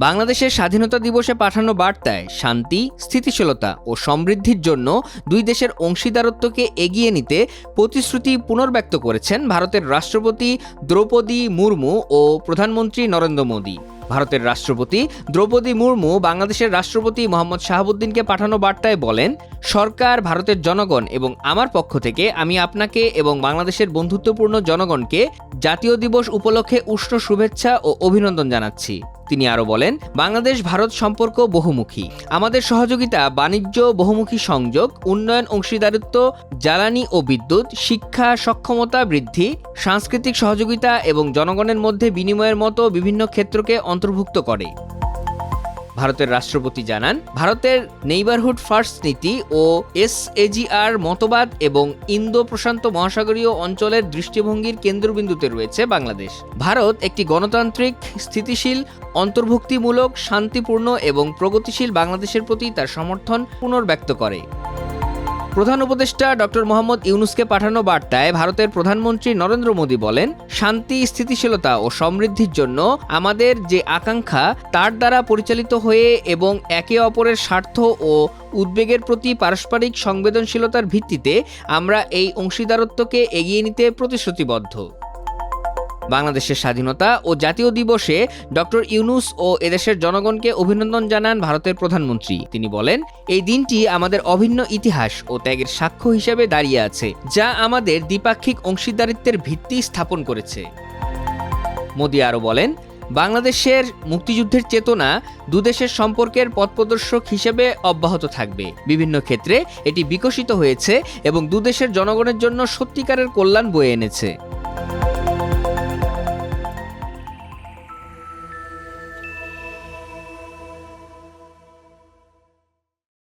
বাংলাদেশের স্বাধীনতা দিবসে পাঠানো বার্তায় শান্তি, স্থিতিশীলতা ও সমৃদ্ধির জন্য দুই দেশের অংশীদারত্বকে এগিয়ে নিতে প্রতিশ্রুতি পুনর্ব্যক্ত করেছেন ভারতের রাষ্ট্রপতি দ্রৌপদী মুর্মু ও প্রধানমন্ত্রী নরেন্দ্র মোদী। ভারতের রাষ্ট্রপতি দ্রৌপদী মুর্মু বাংলাদেশের রাষ্ট্রপতি মোহাম্মদ শাহাবুদ্দিনকে পাঠানো বার্তায় বলেন, সরকার, ভারতের জনগণ এবং আমার পক্ষ থেকে আমি আপনাকে এবং বাংলাদেশের বন্ধুত্বপূর্ণ জনগণকে জাতীয় দিবস উপলক্ষে উষ্ণ শুভেচ্ছা ও অভিনন্দন জানাচ্ছি। তিনি আরও বলেন, বাংলাদেশ ভারত সম্পর্ক বহুমুখী। আমাদের সহযোগিতা বাণিজ্য, বহুমুখী সংযোগ, উন্নয়ন, অংশীদারিত্ব, জ্বালানি ও বিদ্যুৎ, শিক্ষা, সক্ষমতা বৃদ্ধি, সাংস্কৃতিক সহযোগিতা এবং জনগণের মধ্যে বিনিময়ের মতো বিভিন্ন ক্ষেত্রকে অন্তর্ভুক্ত করে। ভারতের রাষ্ট্রপতি জানান, ভারতের নেইবারহুড ফার্স্ট নীতি ও এসএজিআর মতবাদ এবং ইন্দো প্রশান্ত মহাসাগরীয় অঞ্চলের দৃষ্টিভঙ্গির কেন্দ্রবিন্দুতে রয়েছে বাংলাদেশ। ভারত একটি গণতান্ত্রিক, স্থিতিশীল, অন্তর্ভুক্তিমূলক, শান্তিপূর্ণ এবং প্রগতিশীল বাংলাদেশের প্রতি তার সমর্থন পুনর্ব্যক্ত করে। প্রধান উপদেষ্টা ডক্টর মোহাম্মদ ইউনূসকে পাঠানো বার্তায় ভারতের প্রধানমন্ত্রী নরেন্দ্র মোদী বলেন, শান্তি, স্থিতিশীলতা ও সমৃদ্ধির জন্য আমাদের যে আকাঙ্ক্ষা তার দ্বারা পরিচালিত হয়ে এবং একে অপরের স্বার্থ ও উদ্বেগের প্রতি পারস্পরিক সংবেদনশীলতার ভিত্তিতে আমরা এই অংশীদারত্বকে এগিয়ে নিতে প্রতিশ্রুতিবদ্ধ। বাংলাদেশের স্বাধীনতা ও জাতীয় দিবসে ডক্টর ইউনূস ও এদেশের জনগণকে অভিনন্দন জানান ভারতের প্রধানমন্ত্রী। তিনি বলেন, এই দিনটি আমাদের অভিন্ন ইতিহাস ও ত্যাগের সাক্ষ্য হিসেবে দাঁড়িয়ে আছে, যা আমাদের দ্বিপাক্ষিক অংশীদারিত্বের ভিত্তি স্থাপন করেছে। মোদী আরও বলেন, বাংলাদেশের মুক্তিযুদ্ধের চেতনা দুদেশের সম্পর্কের পথপ্রদর্শক হিসেবে অব্যাহত থাকবে। বিভিন্ন ক্ষেত্রে এটি বিকশিত হয়েছে এবং দুদেশের জনগণের জন্য সত্যিকারের কল্যাণ বয়ে এনেছে।